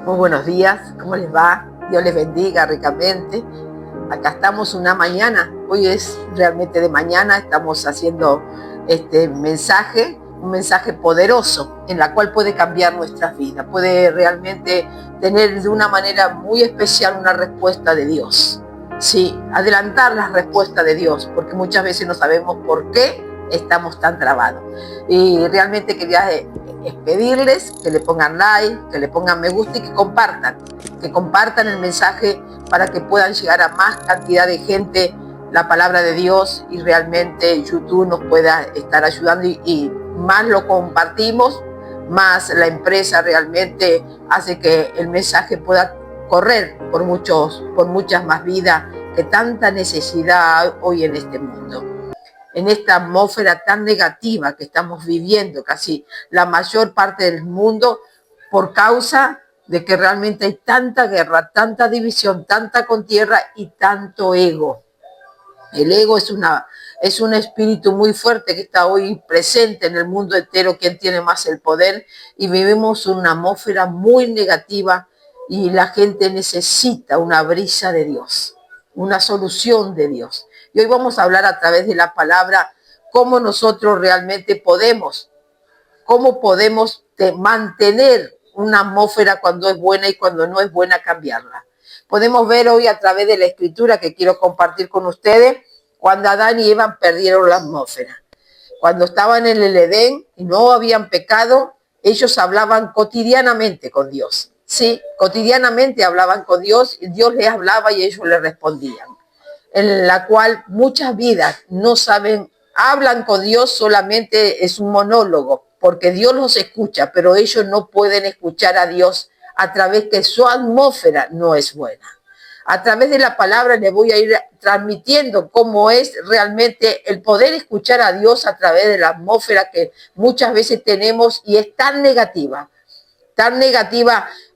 Muy buenos días, ¿cómo les va? Dios les bendiga ricamente. Acá estamos una mañana, hoy es realmente de mañana, estamos haciendo este mensaje, un mensaje poderoso en la cual puede cambiar nuestras vidas, puede realmente tener de una manera muy especial una respuesta de Dios. Sí, adelantar la respuesta de Dios, porque muchas veces no sabemos por qué estamos tan trabados. Y realmente quería pedirles que le pongan like, que le pongan me gusta y que compartan el mensaje para que puedan llegar a más cantidad de gente la palabra de Dios y realmente YouTube nos pueda estar ayudando y más lo compartimos, más la empresa realmente hace que el mensaje pueda correr por muchas más vidas que tanta necesidad hoy en este mundo. En esta atmósfera tan negativa que estamos viviendo casi la mayor parte del mundo por causa de que realmente hay tanta guerra, tanta división, tanta contierra y tanto ego. El ego es un espíritu muy fuerte que está hoy presente en el mundo entero, quien tiene más el poder, y vivimos una atmósfera muy negativa y la gente necesita una brisa de Dios, una solución de Dios. Y hoy vamos a hablar a través de la palabra cómo nosotros realmente cómo podemos mantener una atmósfera cuando es buena y cuando no es buena cambiarla. Podemos ver hoy a través de la escritura que quiero compartir con ustedes cuando Adán y Eva perdieron la atmósfera. Cuando estaban en el Edén y no habían pecado, ellos hablaban cotidianamente con Dios. Sí, cotidianamente hablaban con Dios y Dios les hablaba y ellos le respondían. En la cual muchas vidas no saben, hablan con Dios, solamente es un monólogo, porque Dios los escucha, pero ellos no pueden escuchar a Dios a través que su atmósfera no es buena. A través de la palabra les voy a ir transmitiendo cómo es realmente el poder escuchar a Dios a través de la atmósfera que muchas veces tenemos y es tan negativa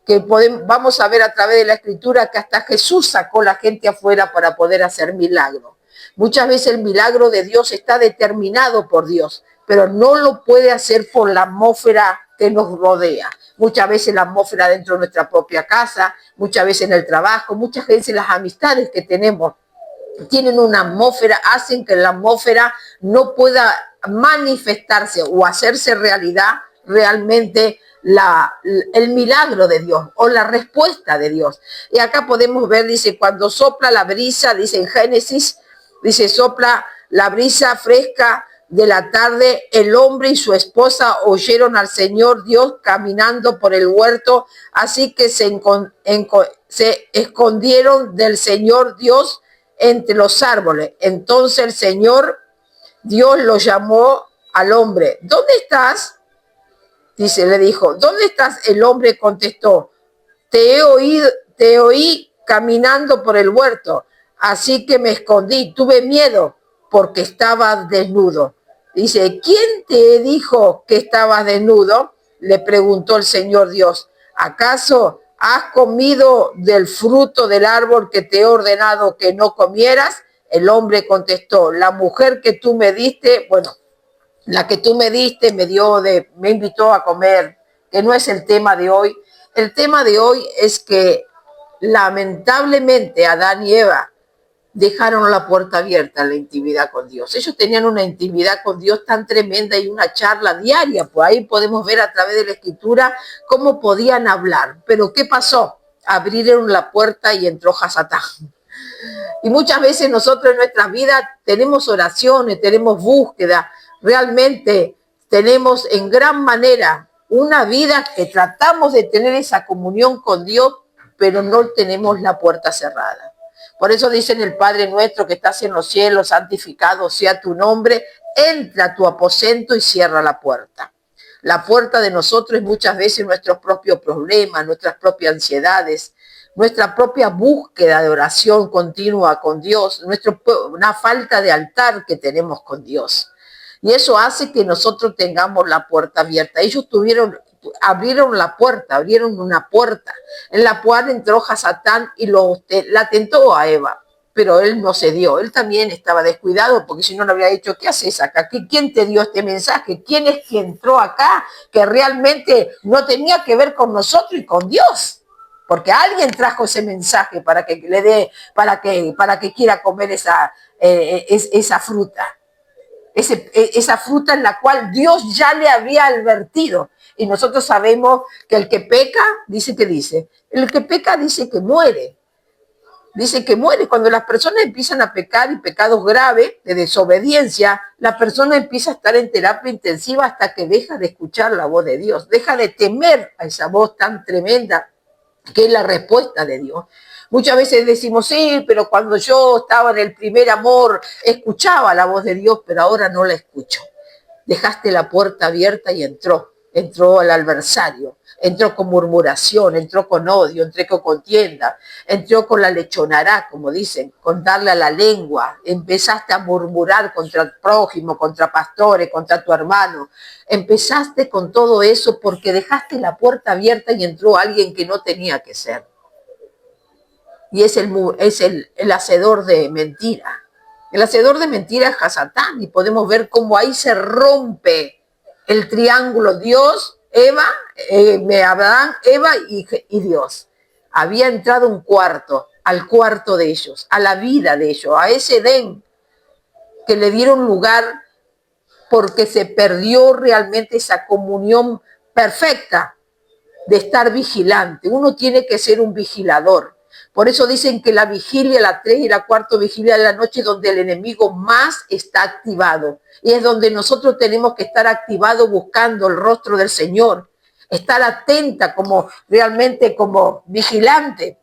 que vamos a ver a través de la escritura que hasta Jesús sacó la gente afuera para poder hacer milagros. Muchas veces el milagro de Dios está determinado por Dios, pero no lo puede hacer por la atmósfera que nos rodea. Muchas veces la atmósfera dentro de nuestra propia casa, muchas veces en el trabajo, muchas veces las amistades que tenemos tienen una atmósfera, hacen que la atmósfera no pueda manifestarse o hacerse realidad realmente el milagro de Dios o la respuesta de Dios. Y acá podemos ver, dice, cuando sopla la brisa, dice en Génesis, dice, sopla la brisa fresca de la tarde, el hombre y su esposa oyeron al Señor Dios caminando por el huerto, así que se escondieron del Señor Dios entre los árboles. Entonces el Señor Dios lo llamó al hombre. ¿Dónde estás? Dice, le dijo, ¿dónde estás? El hombre contestó, te oí caminando por el huerto, así que me escondí, tuve miedo porque estaba desnudo. Dice, ¿quién te dijo que estabas desnudo? Le preguntó el Señor Dios. ¿Acaso has comido del fruto del árbol que te he ordenado que no comieras? El hombre contestó, la mujer que tú me diste, la que tú me diste me invitó a comer, que no es el tema de hoy. El tema de hoy es que lamentablemente Adán y Eva dejaron la puerta abierta a la intimidad con Dios. Ellos tenían una intimidad con Dios tan tremenda y una charla diaria. Pues ahí podemos ver a través de la escritura cómo podían hablar. Pero ¿qué pasó? Abrieron la puerta y entró Hasatán. Y muchas veces nosotros en nuestras vidas tenemos oraciones, tenemos búsqueda, realmente tenemos en gran manera una vida que tratamos de tener esa comunión con Dios, pero no tenemos la puerta cerrada. Por eso dicen el Padre nuestro que estás en los cielos, santificado sea tu nombre, entra a tu aposento y cierra la puerta. La puerta de nosotros es muchas veces nuestros propios problemas, nuestras propias ansiedades, nuestra propia búsqueda de oración continua con Dios, una falta de altar que tenemos con Dios. Y eso hace que nosotros tengamos la puerta abierta. Ellos abrieron una puerta en la cual entró Hasatán y la tentó a Eva. Pero él no cedió, él también estaba descuidado, porque si no le habría dicho, ¿qué haces acá? ¿Quién te dio este mensaje? ¿Quién es que entró acá que realmente no tenía que ver con nosotros y con Dios? porque alguien trajo ese mensaje para que le dé, para que quiera comer esa fruta. Esa fruta en la cual Dios ya le había advertido. Y nosotros sabemos que el que peca, dice que dice, el que peca dice que muere. Dice que muere. Cuando las personas empiezan a pecar y pecados graves de desobediencia, la persona empieza a estar en terapia intensiva hasta que deja de escuchar la voz de Dios, deja de temer a esa voz tan tremenda que es la respuesta de Dios. Muchas veces decimos, sí, pero cuando yo estaba en el primer amor, escuchaba la voz de Dios, pero ahora no la escucho. Dejaste la puerta abierta y entró al adversario, entró con murmuración, entró con odio, entró con contienda, entró con la lechonará, como dicen, con darle a la lengua, empezaste a murmurar contra el prójimo, contra pastores, contra tu hermano, empezaste con todo eso porque dejaste la puerta abierta y entró alguien que no tenía que ser. Y es el hacedor de mentira. El hacedor de mentiras es Satán, y podemos ver cómo ahí se rompe el triángulo Dios, Eva, Abraham, Eva y Dios. Había entrado un cuarto, al cuarto de ellos, a la vida de ellos, a ese Edén que le dieron lugar porque se perdió realmente esa comunión perfecta de estar vigilante. Uno tiene que ser un vigilador. Por eso dicen que la vigilia, la 3 y la 4 vigilia de la noche, donde el enemigo más está activado. Y es donde nosotros tenemos que estar activados buscando el rostro del Señor. Estar atenta realmente como vigilante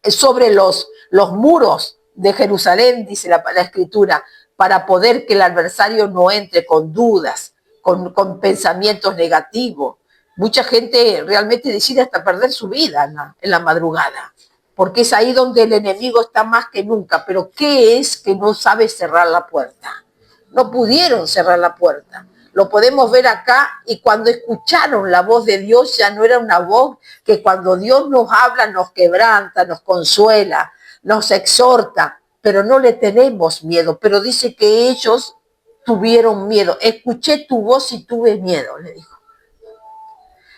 sobre los muros de Jerusalén, dice la Escritura, para poder que el adversario no entre con dudas, con pensamientos negativos. Mucha gente realmente decide hasta perder su vida en la madrugada, porque es ahí donde el enemigo está más que nunca. Pero ¿qué es que no sabe cerrar la puerta? No pudieron cerrar la puerta. Lo podemos ver acá, y cuando escucharon la voz de Dios, ya no era una voz que cuando Dios nos habla nos quebranta, nos consuela, nos exhorta, pero no le tenemos miedo. Pero dice que ellos tuvieron miedo. Escuché tu voz y tuve miedo, le dijo.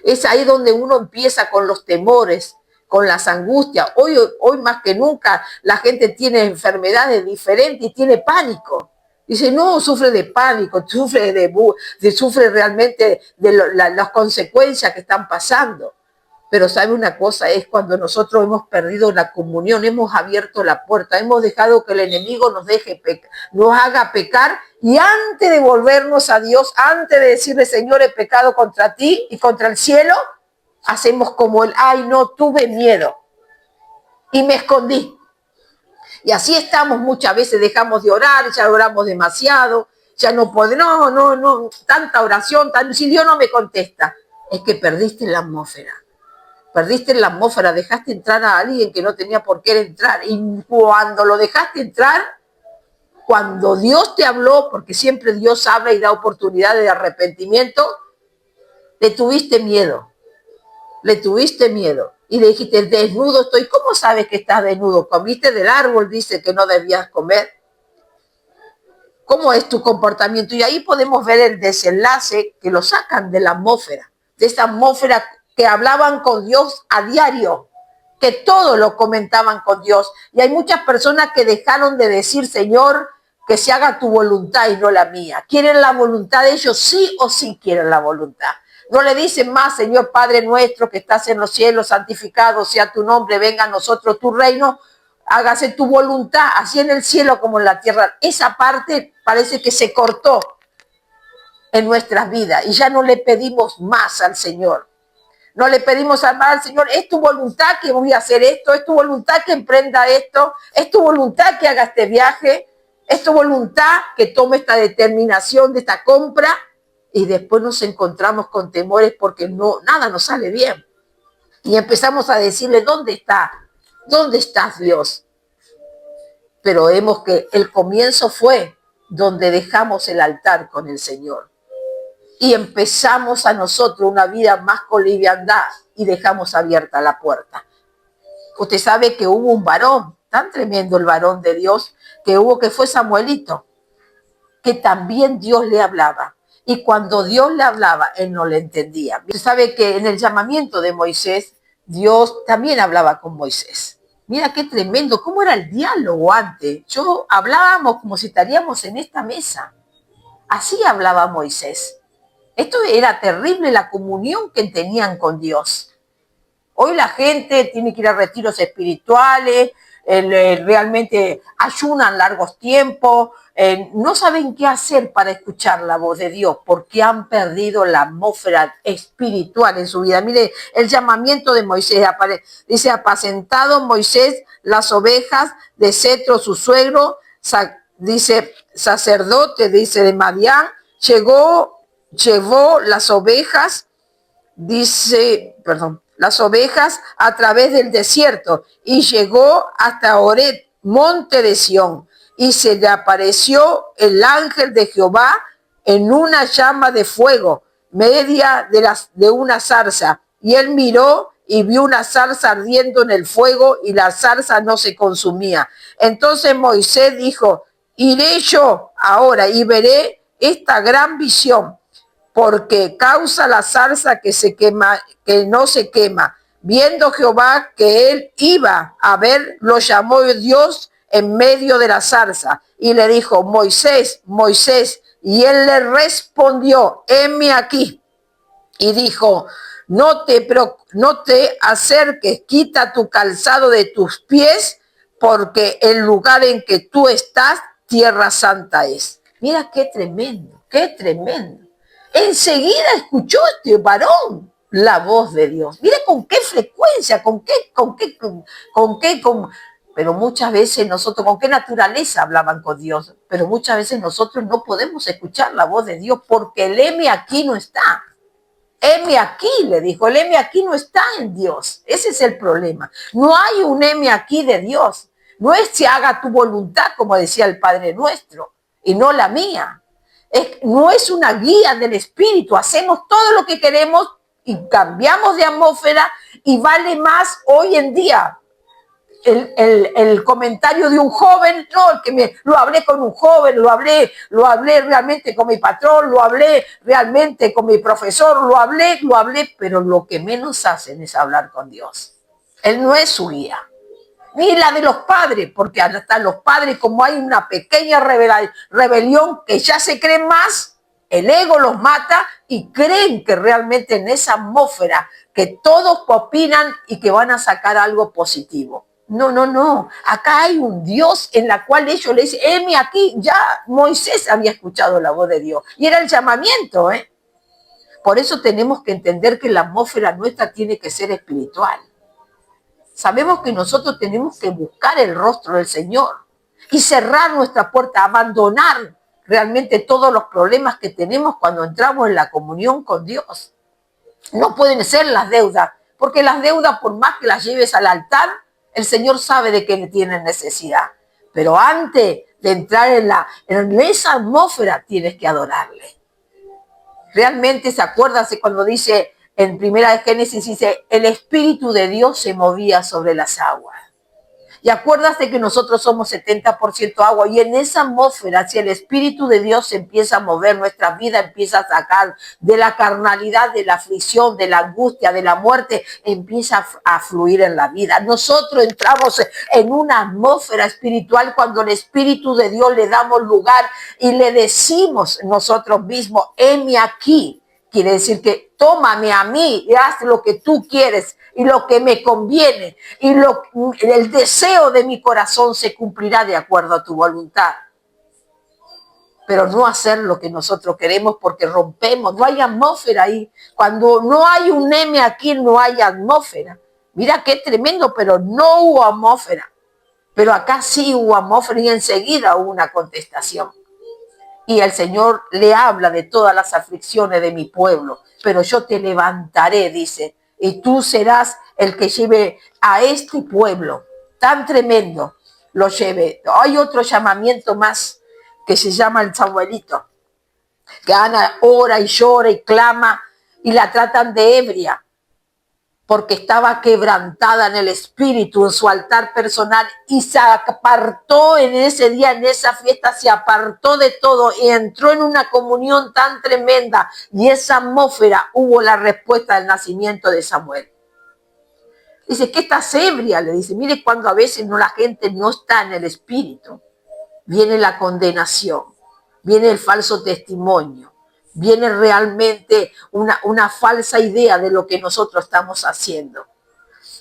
Es ahí donde uno empieza con los temores, con las angustias. Hoy más que nunca la gente tiene enfermedades diferentes y tiene pánico. Dice, no, sufre de pánico, sufre realmente de las consecuencias que están pasando. Pero sabe una cosa, es cuando nosotros hemos perdido la comunión, hemos abierto la puerta, hemos dejado que el enemigo nos haga pecar, y antes de volvernos a Dios, antes de decirle, Señor, he pecado contra ti y contra el cielo, hacemos como ay, no, tuve miedo y me escondí. Y así estamos muchas veces, dejamos de orar, ya oramos demasiado, ya no podemos, no, tanta oración, si Dios no me contesta, es que perdiste la atmósfera. Perdiste la atmósfera, dejaste entrar a alguien que no tenía por qué entrar. Y cuando lo dejaste entrar, cuando Dios te habló, porque siempre Dios habla y da oportunidades de arrepentimiento, le tuviste miedo. Y le dijiste, desnudo estoy. ¿Cómo sabes que estás desnudo? ¿Comiste del árbol? Dice que no debías comer. ¿Cómo es tu comportamiento? Y ahí podemos ver el desenlace que lo sacan de la atmósfera, de esa atmósfera que hablaban con Dios a diario, que todo lo comentaban con Dios. Y hay muchas personas que dejaron de decir, Señor, que se haga tu voluntad y no la mía. Quieren la voluntad de ellos, sí o sí quieren la voluntad. No le dicen más, Señor Padre nuestro que estás en los cielos, santificado sea tu nombre, venga a nosotros tu reino, hágase tu voluntad, así en el cielo como en la tierra. Esa parte parece que se cortó en nuestras vidas y ya no le pedimos más al Señor. No le pedimos al Señor, es tu voluntad que voy a hacer esto, es tu voluntad que emprenda esto, es tu voluntad que haga este viaje, es tu voluntad que tome esta determinación de esta compra, y después nos encontramos con temores porque nada nos sale bien. Y empezamos a decirle, ¿dónde está? ¿Dónde estás, Dios? Pero vemos que el comienzo fue donde dejamos el altar con el Señor. Y empezamos a nosotros una vida más con liviandad y dejamos abierta la puerta. Usted sabe que hubo un varón, tan tremendo el varón de Dios, que fue Samuelito, que también Dios le hablaba. Y cuando Dios le hablaba, él no le entendía. Usted sabe que en el llamamiento de Moisés, Dios también hablaba con Moisés. Mira qué tremendo, cómo era el diálogo antes. Hablábamos como si estaríamos en esta mesa. Así hablaba Moisés. Esto era terrible, la comunión que tenían con Dios. Hoy la gente tiene que ir a retiros espirituales, realmente ayunan largos tiempos, no saben qué hacer para escuchar la voz de Dios porque han perdido la atmósfera espiritual en su vida. Mire, el llamamiento de Moisés dice: apacentado Moisés las ovejas de Cetro su suegro, dice sacerdote, dice de Madián, llevó las ovejas, las ovejas a través del desierto y llegó hasta Horeb, monte de Sión, y se le apareció el ángel de Jehová en una llama de fuego, media de una zarza, y él miró y vio una zarza ardiendo en el fuego y la zarza no se consumía. Entonces Moisés dijo: iré yo ahora y veré esta gran visión, porque causa la zarza que se quema, que no se quema. Viendo Jehová que él iba a ver, lo llamó Dios en medio de la zarza y le dijo: Moisés, Moisés. Y él le respondió: heme aquí. Y dijo: no te acerques, quita tu calzado de tus pies, porque el lugar en que tú estás, tierra santa es. Mira qué tremendo, qué tremendo. Enseguida escuchó este varón la voz de Dios. Mira con qué frecuencia, pero muchas veces nosotros, con qué naturaleza hablaban con Dios, pero muchas veces nosotros no podemos escuchar la voz de Dios porque el heme aquí no está. Heme aquí, le dijo, el heme aquí no está en Dios. Ese es el problema. No hay un heme aquí de Dios. No es se haga tu voluntad, como decía el Padre Nuestro, y no la mía. No es una guía del Espíritu. Hacemos todo lo que queremos y cambiamos de atmósfera, y vale más hoy en día el comentario de un joven, no, lo hablé con un joven, lo hablé realmente con mi patrón, lo hablé realmente con mi profesor, lo hablé, pero lo que menos hacen es hablar con Dios. Él no es su guía. Ni la de los padres, porque hasta los padres, como hay una pequeña rebelión que ya se creen más, el ego los mata y creen que realmente en esa atmósfera que todos opinan y que van a sacar algo positivo. No. Acá hay un Dios en la cual ellos le dicen: heme aquí. Ya Moisés había escuchado la voz de Dios y era el llamamiento, ¿eh? Por eso tenemos que entender que la atmósfera nuestra tiene que ser espiritual. Sabemos que nosotros tenemos que buscar el rostro del Señor y cerrar nuestra puerta, abandonar realmente todos los problemas que tenemos cuando entramos en la comunión con Dios. No pueden ser las deudas, porque las deudas, por más que las lleves al altar, el Señor sabe de qué tienen necesidad. Pero antes de entrar en esa atmósfera, tienes que adorarle. Realmente, ¿se acuerdan cuando dice en Primera de Génesis, dice: el Espíritu de Dios se movía sobre las aguas? Y acuérdate que nosotros somos 70% agua, y en esa atmósfera, si el Espíritu de Dios se empieza a mover, nuestra vida empieza a sacar de la carnalidad, de la aflicción, de la angustia, de la muerte, empieza a fluir en la vida. Nosotros entramos en una atmósfera espiritual cuando el Espíritu de Dios le damos lugar y le decimos nosotros mismos: heme aquí. Quiere decir que tómame a mí y haz lo que tú quieres y lo que me conviene, y el deseo de mi corazón se cumplirá de acuerdo a tu voluntad. Pero no hacer lo que nosotros queremos, porque rompemos, no hay atmósfera ahí. Cuando no hay un heme aquí, no hay atmósfera. Mira qué tremendo, pero no hubo atmósfera. Pero acá sí hubo atmósfera y enseguida hubo una contestación. Y el Señor le habla de todas las aflicciones de mi pueblo, pero yo te levantaré, dice, y tú serás el que lleve a este pueblo tan tremendo, lo lleve. Hay otro llamamiento más que se llama el Samuelito, que Ana ora y llora y clama y la tratan de ebria, porque estaba quebrantada en el espíritu, en su altar personal, y se apartó en ese día, en esa fiesta, se apartó de todo y entró en una comunión tan tremenda, y esa atmósfera hubo la respuesta del nacimiento de Samuel. Dice, ¿qué estás ebria? Le dice, mire cuando a veces la gente no está en el espíritu. Viene la condenación, viene el falso testimonio, viene realmente una falsa idea de lo que nosotros estamos haciendo.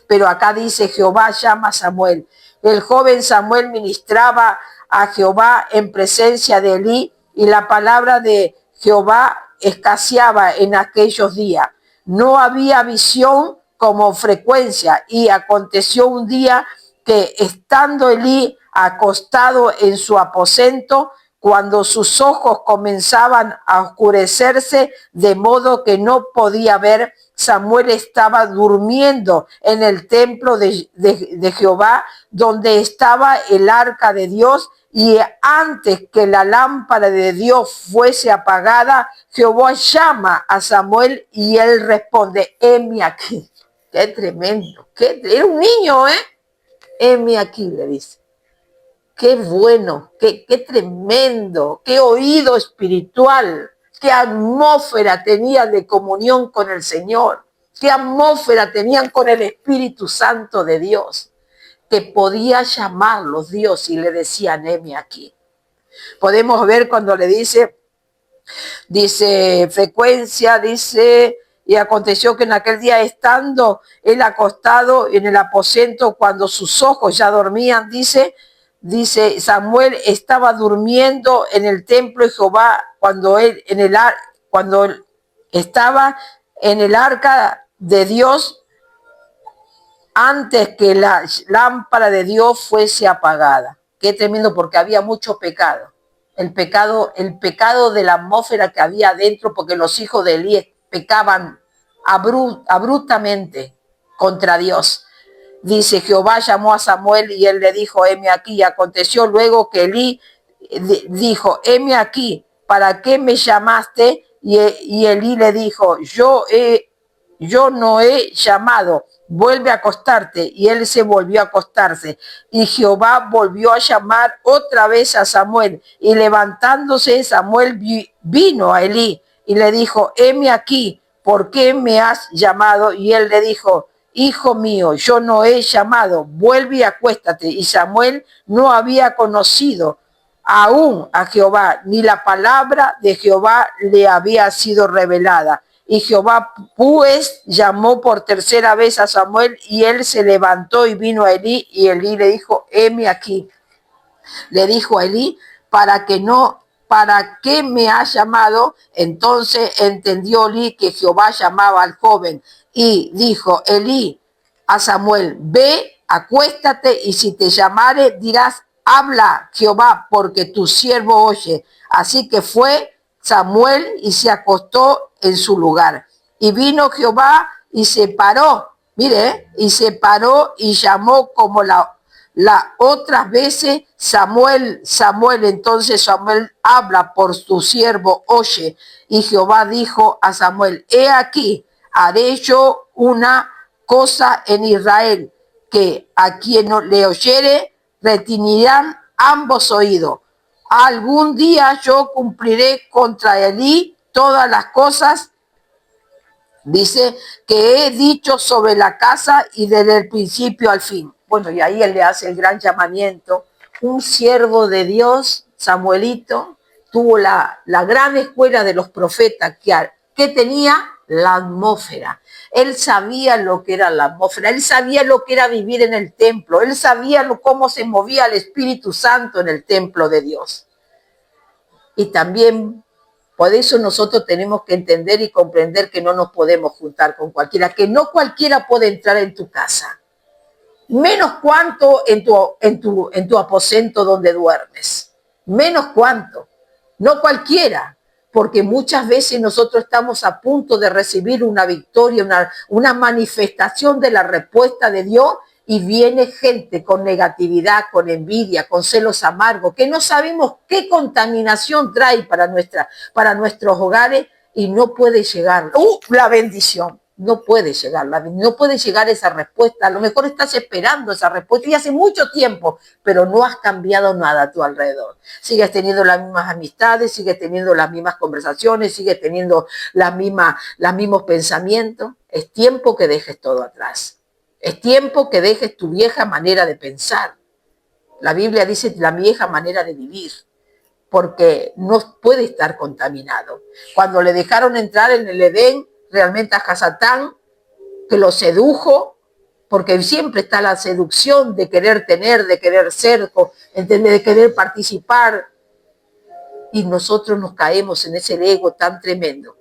Pero acá dice, Jehová llama a Samuel. El joven Samuel ministraba a Jehová en presencia de Elí, y la palabra de Jehová escaseaba en aquellos días. No había visión como frecuencia, y aconteció un día que, estando Elí acostado en su aposento, cuando sus ojos comenzaban a oscurecerse de modo que no podía ver, Samuel estaba durmiendo en el templo de Jehová, donde estaba el arca de Dios, y antes que la lámpara de Dios fuese apagada, Jehová llama a Samuel y él responde, heme aquí. Qué tremendo, era un niño, heme aquí, le dice. Qué bueno, qué tremendo, qué oído espiritual, qué atmósfera tenían de comunión con el Señor, qué atmósfera tenían con el Espíritu Santo de Dios, que podía llamarlos Dios y le decían, heme aquí. Podemos ver cuando le dice frecuencia, dice, y aconteció que en aquel día, estando él acostado en el aposento, cuando sus ojos ya dormían, dice, Samuel estaba durmiendo en el templo de Jehová cuando él estaba en el arca de Dios, antes que la lámpara de Dios fuese apagada. Qué tremendo, porque había mucho pecado. El pecado de la atmósfera que había adentro, porque los hijos de Elí pecaban abruptamente contra Dios. Dice, Jehová llamó a Samuel y él le dijo, heme aquí. Y aconteció luego que Elí dijo, heme aquí, ¿para qué me llamaste? Y Elí le dijo, yo no he llamado, vuelve a acostarte. Y él se volvió a acostarse. Y Jehová volvió a llamar otra vez a Samuel. Y levantándose, Samuel vino a Elí y le dijo, heme aquí, ¿por qué me has llamado? Y él le dijo, hijo mío, yo no he llamado, vuelve y acuéstate. Y Samuel no había conocido aún a Jehová, ni la palabra de Jehová le había sido revelada. Y Jehová pues llamó por tercera vez a Samuel, y él se levantó y vino a Elí, y Elí le dijo, heme aquí. Le dijo a Elí, ¿para qué me has llamado? Entonces entendió Elí que Jehová llamaba al joven, y dijo Elí a Samuel, ve, acuéstate, y si te llamare dirás, habla Jehová, porque tu siervo oye. Así que fue Samuel y se acostó en su lugar. Y vino Jehová y se paró, y se paró y llamó como la otras veces, Samuel, Samuel. Entonces Samuel habla, por tu siervo oye. Y Jehová dijo a Samuel, he aquí, haré yo una cosa en Israel, que a quien no le oyere retinirán ambos oídos. Algún día yo cumpliré contra Elí todas las cosas, dice, que he dicho sobre la casa, y desde el principio al fin. Bueno, y ahí él le hace el gran llamamiento. Un siervo de Dios, Samuelito, tuvo la gran escuela de los profetas, que tenía la atmósfera. Él sabía lo que era la atmósfera, él sabía lo que era vivir en el templo, él sabía cómo se movía el Espíritu Santo en el templo de Dios. Y también por eso nosotros tenemos que entender y comprender que no nos podemos juntar con cualquiera, que no cualquiera puede entrar en tu casa, menos cuanto en tu aposento donde duermes, menos cuanto, no cualquiera, porque muchas veces nosotros estamos a punto de recibir una victoria, una manifestación de la respuesta de Dios, y viene gente con negatividad, con envidia, con celos amargos, que no sabemos qué contaminación trae para nuestros hogares, y no puede llegar la bendición. No puede llegar, no puede llegar esa respuesta. A lo mejor estás esperando esa respuesta y hace mucho tiempo, pero no has cambiado nada a tu alrededor. Sigues teniendo las mismas amistades, sigues teniendo las mismas conversaciones, sigues teniendo los mismos pensamientos. Es tiempo que dejes todo atrás. Es tiempo que dejes tu vieja manera de pensar. La Biblia dice la vieja manera de vivir, porque no puede estar contaminado. Cuando le dejaron entrar en el Edén, realmente a Hasatán, que lo sedujo, porque siempre está la seducción de querer tener, de querer ser, de querer participar, y nosotros nos caemos en ese ego tan tremendo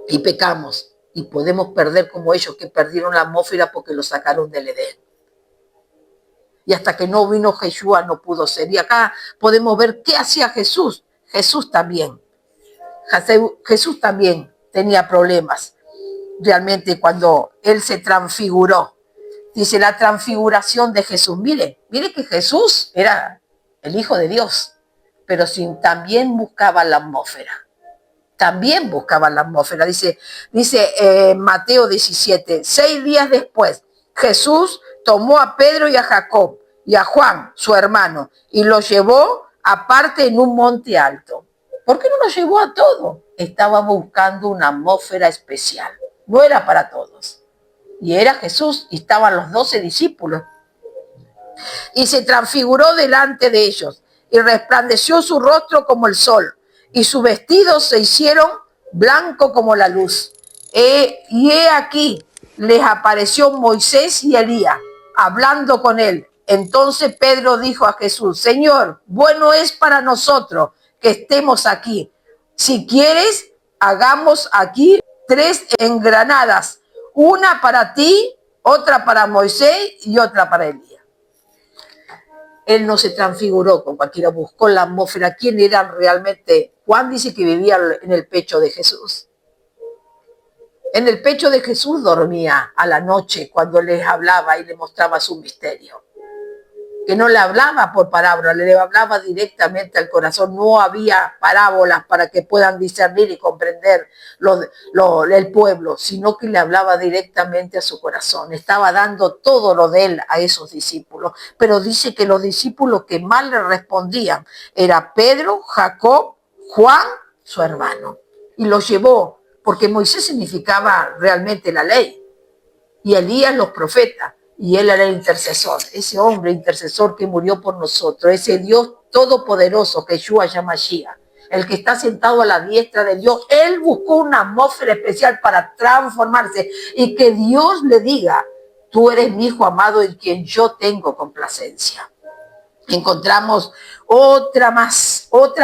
y pecamos y podemos perder como ellos que perdieron la atmósfera porque lo sacaron del Edén. Y hasta que no vino Yeshua no pudo ser. Y acá podemos ver qué hacía Jesús. Jesús también tenía problemas. Realmente cuando él se transfiguró, dice la transfiguración de Jesús. Mire que Jesús era el Hijo de Dios, pero también buscaba la atmósfera. También buscaba la atmósfera. Dice Mateo 17, 6 días después, Jesús tomó a Pedro y a Jacob y a Juan, su hermano, y los llevó aparte en un monte alto. ¿Por qué no los llevó a todos? Estaba buscando una atmósfera especial. No era para todos. Y era Jesús, y estaban los 12 discípulos. Y se transfiguró delante de ellos, y resplandeció su rostro como el sol, y sus vestidos se hicieron blanco como la luz. Y he aquí, les apareció Moisés y Elías, hablando con él. Entonces Pedro dijo a Jesús: Señor, bueno es para nosotros que estemos aquí. Si quieres, hagamos aquí 3 engranadas, una para ti, otra para Moisés y otra para Elías. Él no se transfiguró con cualquiera, buscó la atmósfera. ¿Quién era realmente? Juan dice que vivía en el pecho de Jesús. En el pecho de Jesús dormía a la noche cuando les hablaba y le mostraba su misterio. Que no le hablaba por parábolas, le hablaba directamente al corazón. No había parábolas para que puedan discernir y comprender el pueblo, sino que le hablaba directamente a su corazón. Estaba dando todo lo de él a esos discípulos. Pero dice que los discípulos que más le respondían era Pedro, Jacob, Juan, su hermano. Y los llevó, porque Moisés significaba realmente la ley, y Elías los profetas. Y él era el intercesor, ese hombre intercesor que murió por nosotros, ese Dios todopoderoso, Yeshua Yamashiach, el que está sentado a la diestra de Dios. Él buscó una atmósfera especial para transformarse y que Dios le diga: tú eres mi hijo amado en quien yo tengo complacencia. Encontramos otra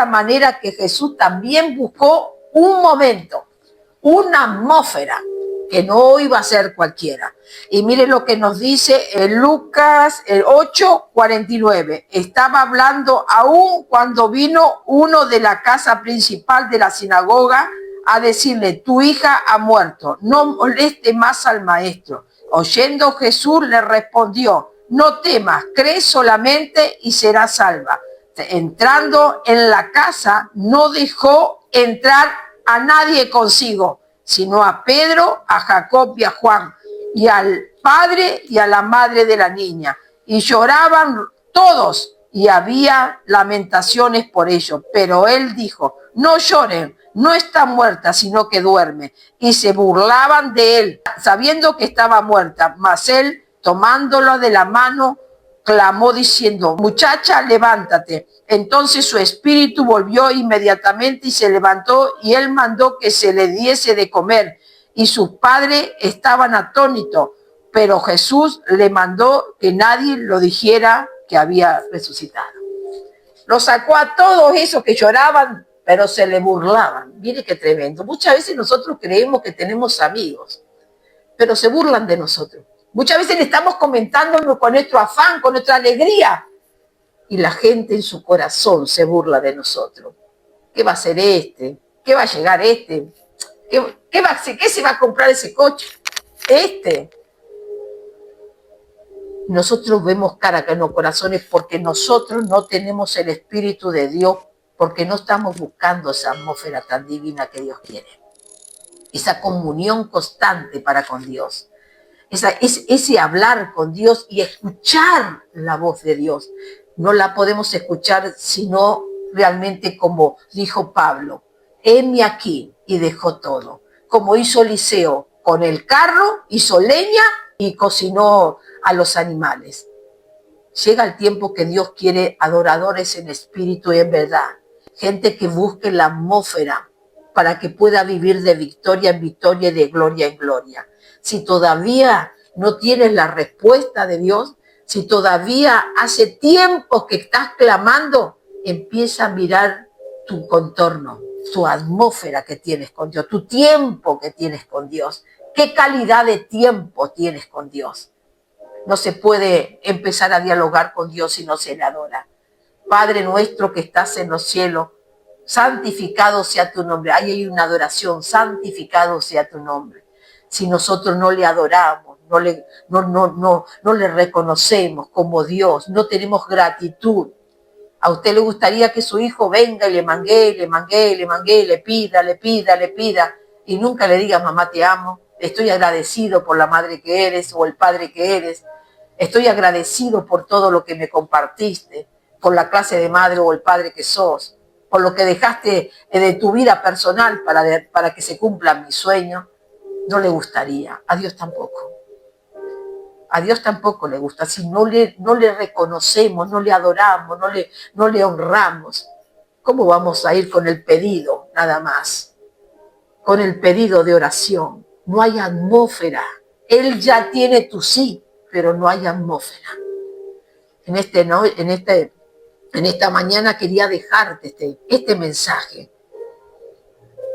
manera que Jesús también buscó un momento, una atmósfera que no iba a ser cualquiera. Y mire lo que nos dice en Lucas 8:49. Estaba hablando aún cuando vino uno de la casa principal de la sinagoga a decirle: tu hija ha muerto, no moleste más al maestro. Oyendo Jesús le respondió: no temas, cree solamente y serás salva. Entrando en la casa, no dejó entrar a nadie consigo, sino a Pedro, a Jacob y a Juan, y al padre y a la madre de la niña. Y lloraban todos, y había lamentaciones por ello. Pero él dijo: no lloren, no está muerta, sino que duerme. Y se burlaban de él, sabiendo que estaba muerta. Mas él, tomándolo de la mano, clamó diciendo: muchacha, levántate. Entonces su espíritu volvió inmediatamente y se levantó, y él mandó que se le diese de comer. Y sus padres estaban atónitos, pero Jesús le mandó que nadie lo dijera que había resucitado. Lo sacó a todos esos que lloraban, pero se le burlaban. Mire qué tremendo. Muchas veces nosotros creemos que tenemos amigos, pero se burlan de nosotros. Muchas veces le estamos comentando con nuestro afán, con nuestra alegría, y la gente en su corazón se burla de nosotros. ¿Qué va a hacer este? ¿Qué va a llegar este? ¿Qué se va a comprar ese coche? Nosotros vemos cara en los corazones porque nosotros no tenemos el Espíritu de Dios, porque no estamos buscando esa atmósfera tan divina que Dios quiere. Esa comunión constante para con Dios. Ese hablar con Dios y escuchar la voz de Dios. No la podemos escuchar sino realmente como dijo Pablo: heme aquí, y dejó todo. Como hizo Eliseo, con el carro hizo leña y cocinó a los animales. Llega el tiempo que Dios quiere adoradores en espíritu y en verdad. Gente que busque la atmósfera para que pueda vivir de victoria en victoria y de gloria en gloria. Si todavía no tienes la respuesta de Dios, si todavía hace tiempo que estás clamando, empieza a mirar tu contorno, tu atmósfera que tienes con Dios, tu tiempo que tienes con Dios. ¿Qué calidad de tiempo tienes con Dios? No se puede empezar a dialogar con Dios si no se le adora. Padre nuestro que estás en los cielos, santificado sea tu nombre. Ahí hay una adoración, santificado sea tu nombre. Si nosotros no le adoramos, no le reconocemos como Dios, no tenemos gratitud. A usted le gustaría que su hijo venga y le manguee, le pida, y nunca le diga, mamá, te amo, estoy agradecido por la madre que eres o el padre que eres, estoy agradecido por todo lo que me compartiste, por la clase de madre o el padre que sos, por lo que dejaste de tu vida personal para que se cumplan mis sueños. No le gustaría, a Dios tampoco. A Dios tampoco le gusta. Si no le reconocemos, no le adoramos, no le honramos, ¿cómo vamos a ir con el pedido nada más? Con el pedido de oración. No hay atmósfera. Él ya tiene tu sí, pero no hay atmósfera. En esta mañana quería dejarte este mensaje.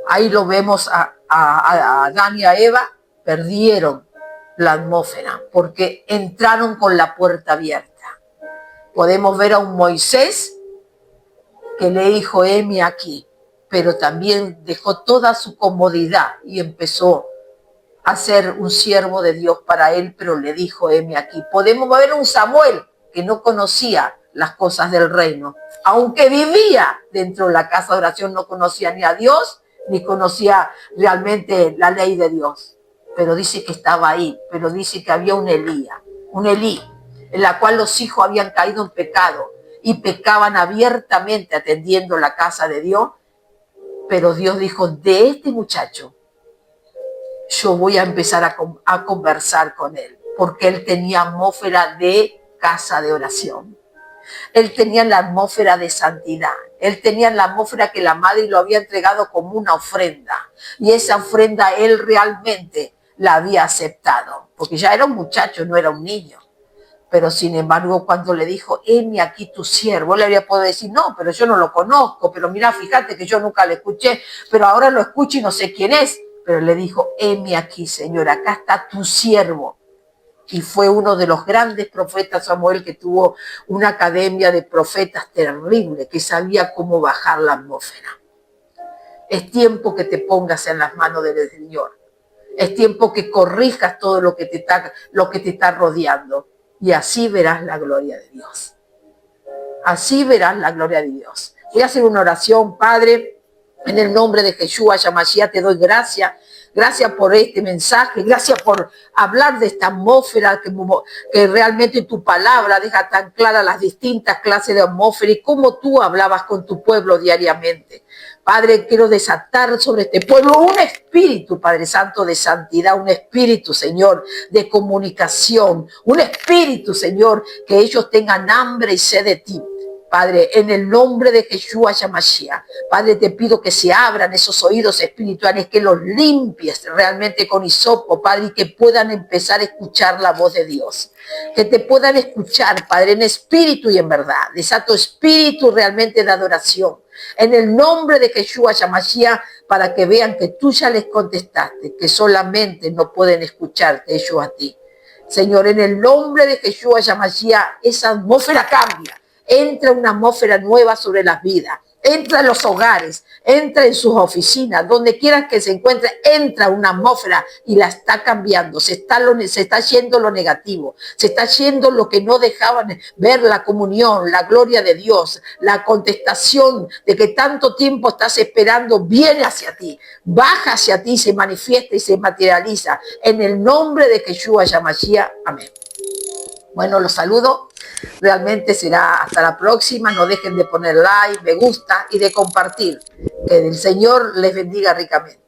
Ahí lo vemos a Adán y a Eva, perdieron la atmósfera porque entraron con la puerta abierta. Podemos ver a un Moisés que le dijo, heme aquí, pero también dejó toda su comodidad y empezó a ser un siervo de Dios para él, pero le dijo, heme aquí. Podemos ver a un Samuel que no conocía las cosas del reino, aunque vivía dentro de la casa de oración, no conocía ni a Dios, ni conocía realmente la ley de Dios, pero dice que estaba ahí, pero dice que había un Elí, en la cual los hijos habían caído en pecado y pecaban abiertamente atendiendo la casa de Dios, pero Dios dijo, de este muchacho yo voy a empezar a conversar con él, porque él tenía atmósfera de casa de oración. Él tenía la atmósfera de santidad. Él tenía la atmósfera que la madre lo había entregado como una ofrenda. Y esa ofrenda él realmente la había aceptado. Porque ya era un muchacho, no era un niño. Pero sin embargo, cuando le dijo, heme aquí tu siervo, él le habría podido decir, no, pero yo no lo conozco. Pero mira, fíjate que yo nunca le escuché, pero ahora lo escucho y no sé quién es. Pero le dijo, heme aquí, Señor, acá está tu siervo. Y fue uno de los grandes profetas, Samuel, que tuvo una academia de profetas terrible, que sabía cómo bajar la atmósfera. Es tiempo que te pongas en las manos del Señor. Es tiempo que corrijas todo lo que te está rodeando. Y así verás la gloria de Dios. Así verás la gloria de Dios. Voy a hacer una oración, Padre, en el nombre de Yeshua HaMashiach, te doy gracias. Gracias por este mensaje, gracias por hablar de esta atmósfera que realmente tu palabra deja tan claras las distintas clases de atmósfera y cómo tú hablabas con tu pueblo diariamente. Padre, quiero desatar sobre este pueblo un espíritu, Padre Santo, de santidad, un espíritu, Señor, de comunicación, un espíritu, Señor, que ellos tengan hambre y sed de ti. Padre, en el nombre de Yeshua HaMashiach, Padre, te pido que se abran esos oídos espirituales, que los limpies realmente con hisopo, Padre, y que puedan empezar a escuchar la voz de Dios. Que te puedan escuchar, Padre, en espíritu y en verdad. Desato espíritu realmente de adoración. En el nombre de Yeshua HaMashiach, para que vean que tú ya les contestaste, que solamente no pueden escucharte ellos a ti. Señor, en el nombre de Yeshua HaMashiach, esa atmósfera cambia. Entra una atmósfera nueva sobre las vidas. Entra en los hogares, entra en sus oficinas, donde quieras que se encuentre, entra una atmósfera y la está cambiando. Se está yendo lo negativo, se está yendo lo que no dejaban ver, la comunión, la gloria de Dios, la contestación de que tanto tiempo estás esperando, viene hacia ti, baja hacia ti, se manifiesta y se materializa. En el nombre de Yeshua HaMashiach, amén. Bueno, los saludo. Realmente será hasta la próxima. No dejen de poner like, me gusta y de compartir. Que el Señor les bendiga ricamente.